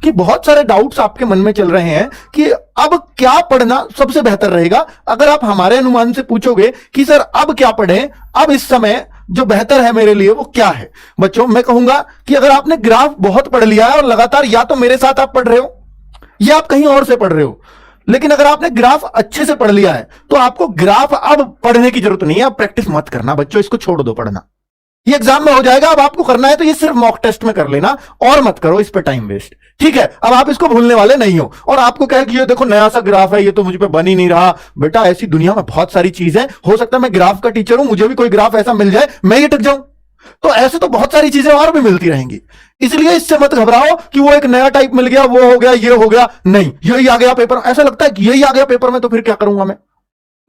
कि बहुत सारे डाउट्स आपके मन में चल रहे हैं कि अब क्या पढ़ना सबसे बेहतर रहेगा। अगर आप हमारे अनुमान से पूछोगे कि सर अब क्या पढ़ें, अब इस समय जो बेहतर है मेरे लिए वो क्या है, बच्चों मैं कहूंगा कि अगर आपने ग्राफ बहुत पढ़ लिया है और लगातार या तो मेरे साथ आप पढ़ रहे हो या आप कहीं और से पढ़ रहे हो, लेकिन अगर आपने ग्राफ अच्छे से पढ़ लिया है तो आपको ग्राफ अब पढ़ने की जरूरत नहीं है। अब प्रैक्टिस मत करना बच्चों, इसको छोड़ दो पढ़ना, ये एग्जाम में हो जाएगा। अब आपको करना है तो ये सिर्फ मॉक टेस्ट में कर लेना और मत करो इस पे टाइम वेस्ट, ठीक है। अब आप इसको भूलने वाले नहीं हो। और आपको कहे कि ये देखो नया सा ग्राफ है, ये तो मुझ पे बन ही नहीं रहा। बेटा ऐसी दुनिया में बहुत सारी चीजें, हो सकता है मैं ग्राफ का टीचर हूं, मुझे भी कोई ग्राफ ऐसा मिल जाए मैं ये टिक जाऊं, तो ऐसे तो बहुत सारी चीजें और भी मिलती रहेंगी। इसलिए इससे मत घबराओ कि वो एक नया टाइप मिल गया, वो हो गया, ये हो गया, नहीं यही आ गया पेपर, ऐसा लगता है कि यही आ गया पेपर में तो फिर क्या करूंगा मैं,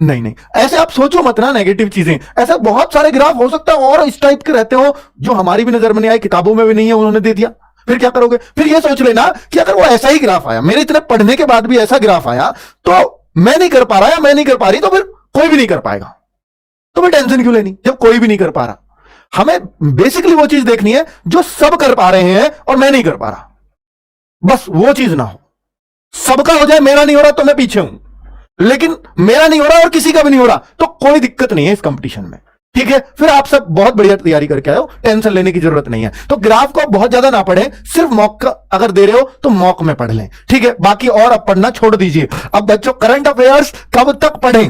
नहीं नहीं ऐसे आप सोचो मत ना नेगेटिव चीजें। ऐसा बहुत सारे ग्राफ हो सकता है और इस टाइप के रहते हो जो हमारी भी नजर में नहीं आई, किताबों में भी नहीं है, उन्होंने दे दिया, फिर क्या करोगे। फिर ये सोच लेना कि अगर वो ऐसा ही ग्राफ आया, मेरे इतने पढ़ने के बाद भी ऐसा ग्राफ आया तो मैं नहीं कर पा रहा या मैं नहीं कर पा रही तो फिर कोई भी नहीं कर पाएगा, तो फिर टेंशन क्यों लेनी जब कोई भी नहीं कर पा रहा। हमें बेसिकली वो चीज देखनी है जो सब कर पा रहे हैं और मैं नहीं कर पा रहा, बस वो चीज ना हो। सबका हो जाए, मेरा नहीं हो रहा तो मैं पीछे हूं, लेकिन मेरा नहीं हो रहा और किसी का भी नहीं हो रहा तो कोई दिक्कत नहीं है इस कंपटीशन में, ठीक है। फिर आप सब बहुत बढ़िया तैयारी करके आए हो, टेंशन लेने की जरूरत नहीं है। तो ग्राफ को बहुत ज्यादा ना पढ़ें, सिर्फ मॉक का अगर दे रहे हो तो मॉक में पढ़ लें, ठीक है। बाकी और अब पढ़ना छोड़ दीजिए। अब बच्चों करंट अफेयर्स कब तक पढ़ें,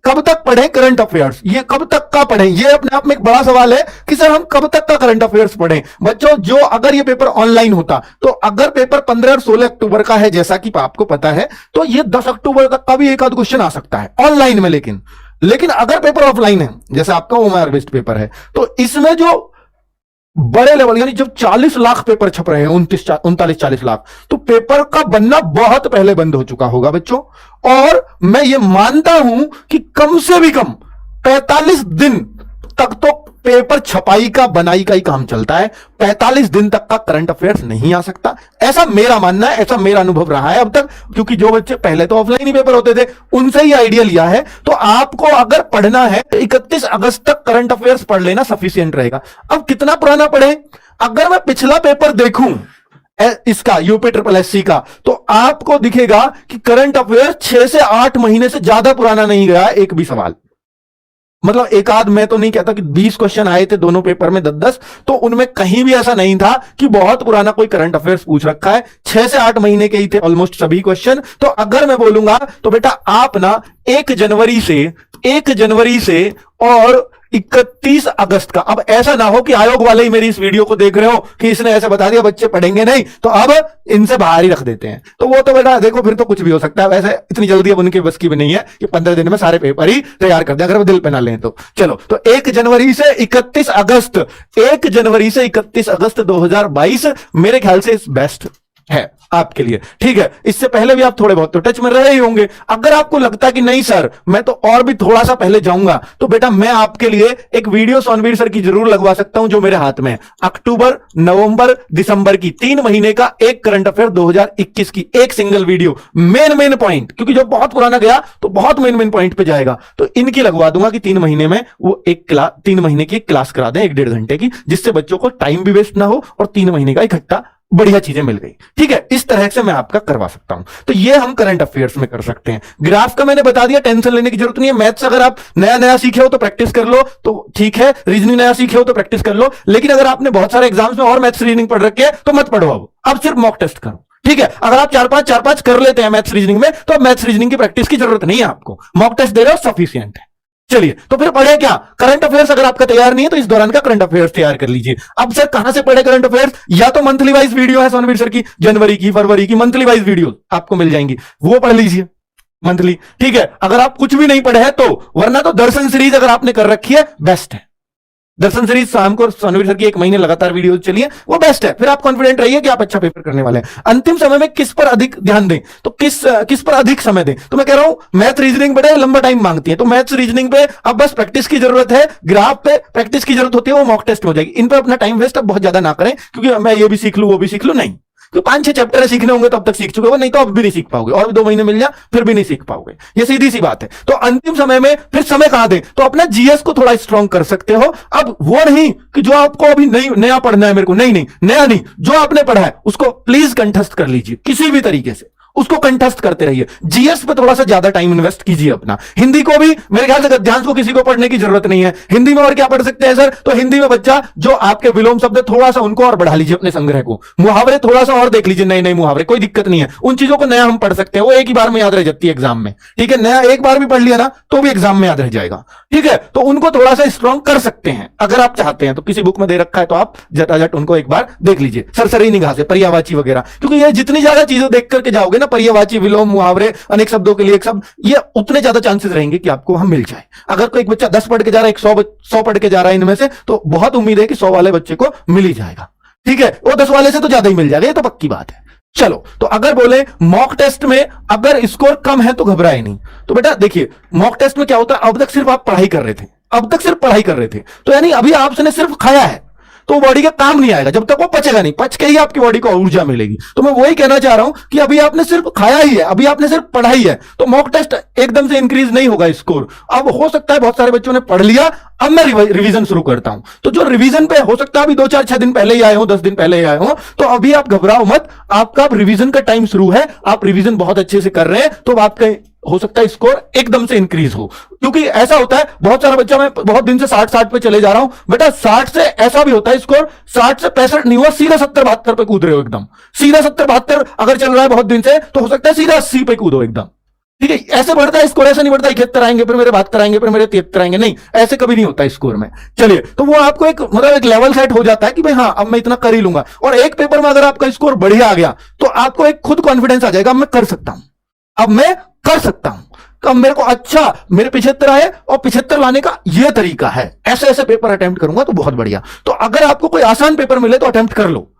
कब तक पढ़ें करंट अफेयर्स, ये कब तक का पढ़ें, ये अपने आप में एक बड़ा सवाल है कि सर हम कब तक का करंट अफेयर्स पढ़ें। बच्चों जो अगर ये पेपर ऑनलाइन होता तो अगर पेपर 15 और 16 अक्टूबर का है जैसा कि आपको पता है, तो ये 10 अक्टूबर तक का भी एक आध क्वेश्चन आ सकता है ऑनलाइन में। लेकिन अगर पेपर ऑफलाइन है जैसे आपका ओमार बेस्ड पेपर है, तो इसमें जो बड़े लेवल यानी जब 40 लाख पेपर छप रहे हैं, 39-40 लाख, तो पेपर का बनना बहुत पहले बंद हो चुका होगा बच्चों। और मैं ये मानता हूं कि कम से भी कम 45 दिन तक तो पेपर छपाई का बनाई का ही काम चलता है। 45 दिन तक का करंट अफेयर्स नहीं आ सकता, ऐसा मेरा मानना है, ऐसा मेरा अनुभव रहा है अब तक। क्योंकि जो बच्चे पहले तो ऑफलाइन ही पेपर होते थे उनसे ही आइडिया लिया है। तो आपको अगर पढ़ना है 31 अगस्त तक करंट अफेयर्स पढ़ लेना सफिशिएंट रहेगा। अब कितना पुराना पढ़े, अगर मैं पिछला पेपर देखूं इसका यूपी ट्रिपल एससी का, तो आपको दिखेगा कि करंट अफेयर्स 6 से 8 महीने से ज्यादा पुराना नहीं गया एक भी सवाल। मतलब एक आध, मैं तो नहीं कहता कि 20 क्वेश्चन आए थे दोनों पेपर में 10-10, तो उनमें कहीं भी ऐसा नहीं था कि बहुत पुराना कोई करंट अफेयर्स पूछ रखा है। 6 से 8 महीने के ही थे ऑलमोस्ट सभी क्वेश्चन। तो अगर मैं बोलूंगा तो बेटा आप ना 1 जनवरी से और 31 अगस्त का, अब ऐसा ना हो कि आयोग वाले ही मेरी इस वीडियो को देख रहे हो कि इसने ऐसे बता दिया बच्चे पढ़ेंगे नहीं तो अब इनसे बाहर ही रख देते हैं, तो वो तो बेटा देखो फिर तो कुछ भी हो सकता है। वैसे इतनी जल्दी अब उनके बस की भी नहीं है कि 15 दिन में सारे पेपर ही तैयार कर दें, अगर वो दिल पे ना लें तो। चलो, तो 1 जनवरी से 31 अगस्त 1 जनवरी से 31 अगस्त 2022 मेरे ख्याल से इस बेस्ट है आपके लिए, ठीक है। इससे पहले भी आप थोड़े बहुत तो टच में रहे ही होंगे। अगर आपको लगता है कि नहीं सर मैं तो और भी थोड़ा सा पहले जाऊंगा, तो बेटा मैं आपके लिए एक वीडियो सोनवीर सर की जरूर लगवा सकता हूं जो मेरे हाथ में है। अक्टूबर, नवंबर, दिसंबर की 3 महीने का एक करंट अफेयर 2021 की एक सिंगल वीडियो, मेन पॉइंट, क्योंकि जब बहुत पुराना गया तो बहुत मेन पॉइंट पे जाएगा, तो इनकी लगवा दूंगा कि 3 महीने में वो 3 महीने की क्लास करा दें 1-1.5 घंटे की, जिससे बच्चों को टाइम भी वेस्ट ना हो और 3 महीने का इकट्ठा बढ़िया चीजें मिल गई, ठीक है। इस तरह से मैं आपका करवा सकता हूं। तो ये हम करंट अफेयर्स में कर सकते हैं। ग्राफ का मैंने बता दिया, टेंशन लेने की जरूरत नहीं है। मैथ्स अगर आप नया सीखे हो तो प्रैक्टिस कर लो, तो ठीक है। रीजनिंग नया सीखे हो तो प्रैक्टिस कर लो, लेकिन अगर आपने बहुत सारे एग्जाम्स में और मैथ्स रीजनिंग पढ़ रखे हैं तो मत पढ़ो, अब सिर्फ मॉक टेस्ट करो, ठीक है। अगर आप 4-5 कर लेते हैं मैथ्स रीजनिंग में तो अब मैथ्स रीजनिंग की प्रैक्टिस की जरूरत नहीं है आपको, मॉक टेस्ट दे रहे हो सफिशिएंट है। चलिए, तो फिर पढ़े क्या, करंट अफेयर्स अगर आपका तैयार नहीं है तो इस दौरान का करंट अफेयर्स तैयार कर लीजिए। अब सर कहां से पढ़े करंट अफेयर्स, या तो मंथली वाइज वीडियो है सोनवीर सर की, जनवरी की, फरवरी की मंथली वाइज वीडियो आपको मिल जाएंगी, वो पढ़ लीजिए मंथली, ठीक है। अगर आप कुछ भी नहीं पढ़े हैं तो, वरना तो दर्शन सीरीज अगर आपने कर रखी है बेस्ट है। दर्शन सीरीज शाम को सोनवीर सर की 1 महीने लगातार वीडियो चलिए, वो बेस्ट है। फिर आप कॉन्फिडेंट रहिए कि आप अच्छा पेपर करने वाले हैं। अंतिम समय में किस पर अधिक ध्यान दें, तो किस पर अधिक समय दें, तो मैं कह रहा हूं मैथ रीजनिंग बड़े लंबा टाइम मांगती है, तो मैथ्स रीजनिंग पे अब बस प्रैक्टिस की जरूरत है, ग्राफ पे प्रैक्टिस की जरूरत होती है, वो मॉक टेस्ट हो जाएगी। इन पर अपना टाइम वेस्ट अब बहुत ज्यादा ना करें, क्योंकि मैं ये भी सीख लूं वो भी सीख लूं, नहीं। तो 5-6 चैप्टर सीखने होंगे तो अब तक सीख चुके हो, नहीं तो अब भी नहीं सीख पाओगे, और भी 2 महीने मिल जाए फिर भी नहीं सीख पाओगे। ये सीधी सी बात है। तो अंतिम समय में फिर समय कहां दें, तो अपना जीएस को थोड़ा स्ट्रांग कर सकते हो। अब वो नहीं कि जो आपको अभी नहीं नया पढ़ना है मेरे को, नहीं नया नहीं, जो आपने पढ़ा है उसको प्लीज कंठस्थ कर लीजिए किसी भी तरीके से, उसको कंठस्थ करते रहिए। जीएस पे थोड़ा सा ज्यादा टाइम इन्वेस्ट कीजिए अपना। हिंदी को भी मेरे ख्याल से गद्यांश को किसी को पढ़ने की जरूरत नहीं है। हिंदी में और क्या पढ़ सकते हैं सर, तो हिंदी में बच्चा जो आपके विलोम शब्द थोड़ा सा उनको और बढ़ा लीजिए अपने संग्रह को, मुहावरे थोड़ा सा और देख लीजिए, नए मुहावरे, कोई दिक्कत नहीं है। उन चीजों को नया हम पढ़ सकते हैं, वो एक ही बार में याद रह जाती है एग्जाम में, ठीक है। नया एक बार भी पढ़ लिया ना तो भी एग्जाम में याद रह जाएगा, ठीक है। तो उनको थोड़ा सा स्ट्रांग कर सकते हैं अगर आप चाहते हैं तो। किसी बुक में दे रखा है तो आप जटाजट उनको एक बार देख लीजिए, सरसरी निगाह से, पर्यायवाची वगैरह, क्योंकि ये जितनी ज्यादा चीजें देख करके जाओगे ना, पर्यायवाची, विलोम, मुहावरे, अनेक शब्दों के लिए एक शब्द, ये उतने ज्यादा चांसेस रहेंगे कि आपको वहां मिल जाए। अगर कोई एक बच्चा 10 पढ़ के जा रहा है, 100 पढ़ के जा रहा है इनमें से, तो बहुत उम्मीद है कि 100 वाले बच्चे को मिल ही जाएगा, ठीक है। वो 10 वाले से तो ज्यादा ही मिल जाएगा, ये तो पक्की बात है। चलो, तो अगर बोले मॉक टेस्ट में अगर स्कोर कम है तो घबराए नहीं। तो बेटा देखिए, मॉक टेस्ट में क्या होता है, अब तक सिर्फ आप पढ़ाई कर रहे थे, अब तक सिर्फ पढ़ाई कर रहे थे, तो यानी अभी आपने सिर्फ खाया है, तो बॉडी का काम नहीं आएगा जब तक वो पचेगा नहीं, पच के ही आपकी बॉडी को ऊर्जा मिलेगी। तो मैं वही कहना चाह रहा हूं कि अभी आपने सिर्फ खाया ही है, अभी आपने सिर्फ पढ़ाई है, तो मॉक टेस्ट एकदम से इंक्रीज नहीं होगा स्कोर। अब हो सकता है बहुत सारे बच्चों ने पढ़ लिया, अब मैं रिवीजन शुरू करता हूं, तो जो रिवीजन पे हो सकता है अभी 2-4-6 दिन पहले ही आए हो, 10 दिन पहले ही आए हो, तो अभी आप घबराओ मत, आपका रिवीजन का टाइम शुरू है, आप रिवीजन बहुत अच्छे से कर रहे हैं, तो आपका हो सकता है स्कोर एकदम से इंक्रीज हो। क्योंकि ऐसा होता है बहुत सारा बच्चा, मैं बहुत दिन से 60 पे चले जा रहा हूं बेटा, 60 से ऐसा भी होता है स्कोर 60 से 65 नहीं हुआ, सीधा 70-72 पे कूद रहे हो एकदम, सीधा 70-72 अगर चल रहा है बहुत दिन से, तो हो सकता है सीधा 80 पे कूदो एकदम, ठीक है। ऐसे बढ़ता है स्कोर, ऐसा नहीं बढ़ता 71 आएंगे फिर मेरे 72 आएंगे फिर मेरे 73 आएंगे, नहीं, ऐसे कभी नहीं होता स्कोर में। चलिए, तो वो आपको एक मतलब एक लेवल सेट हो जाता है कि भाई हाँ अब मैं इतना कर ही लूंगा, और एक पेपर में अगर आपका स्कोर बढ़िया आ गया तो आपको एक खुद कॉन्फिडेंस आ जाएगा, अब मैं कर सकता हूं, अब मैं कर सकता हूं, अब मेरे को अच्छा मेरे 75 आए और 75 लाने का यह तरीका है, ऐसे ऐसे पेपर अटेम्प्ट करूंगा तो बहुत बढ़िया। तो अगर आपको कोई आसान पेपर मिले तो अटेम्प्ट कर लो,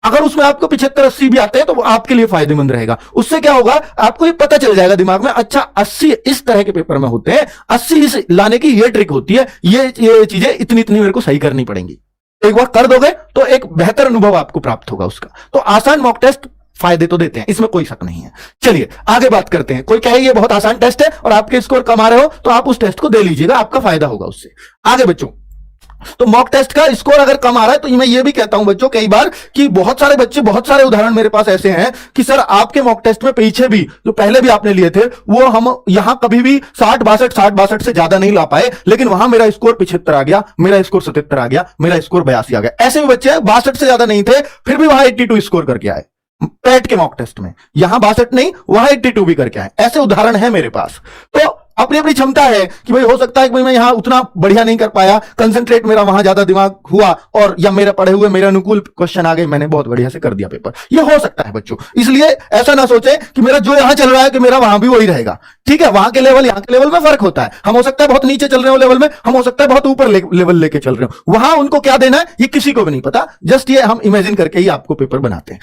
अगर उसमें आपको 75-80 भी आते हैं तो वो आपके लिए फायदेमंद रहेगा। उससे क्या होगा, आपको ये पता चल जाएगा दिमाग में, अच्छा 80 इस तरह के पेपर में होते हैं, 80 इस लाने की ये ट्रिक होती है, ये चीजें इतनी इतनी मेरे को सही करनी पड़ेंगी। एक बार कर दोगे तो एक बेहतर अनुभव आपको प्राप्त होगा उसका। तो आसान मॉक टेस्ट फायदे तो देते हैं, इसमें कोई शक नहीं है। चलिए आगे बात करते हैं। कोई कहे ये बहुत आसान टेस्ट है और आपके स्कोर कम आ रहे हो तो आप उस टेस्ट को दे लीजिएगा, आपका फायदा होगा उससे। आगे बच्चों, तो मॉक टेस्ट का स्कोर अगर कम आ रहा है तो मैं ये भी कहता हूं बच्चों कई बार कि बहुत सारे बच्चे, बहुत सारे उदाहरण मेरे पास ऐसे हैं कि सर आपके मॉक टेस्ट में पीछे भी जो पहले भी आपने लिए थे वो हम यहां कभी भी 60-62 से ज्यादा नहीं ला पाए, लेकिन वहां मेरा स्कोर 75 आ गया, मेरा स्कोर 77 आ गया, मेरा स्कोर 82 आ गया। ऐसे भी बच्चे 62 से ज्यादा नहीं थे फिर भी वहां 82 स्कोर करके आए पेट के मॉक टेस्ट में, यहां 62 नहीं वहां 82 भी करके आए। ऐसे उदाहरण है मेरे पास। तो अपनी अपनी क्षमता है कि भाई हो सकता है कि भाई मैं यहां उतना बढ़िया नहीं कर पाया, कंसंट्रेट मेरा वहां ज्यादा दिमाग हुआ और या मेरे पढ़े हुए मेरे अनुकूल क्वेश्चन आ गए, मैंने बहुत बढ़िया से कर दिया पेपर, ये हो सकता है बच्चों। इसलिए ऐसा ना सोचे कि मेरा जो यहां चल रहा है कि मेरा वहां भी वही रहेगा, ठीक है। वहां के लेवल यहां के लेवल में फर्क होता है, हम हो सकता है बहुत नीचे चल रहे हो लेवल में, हम हो सकता है बहुत ऊपर लेवल लेके चल रहे हो, वहां उनको क्या देना है ये किसी को भी नहीं पता, जस्ट ये हम इमेजिन करके ही आपको पेपर बनाते हैं।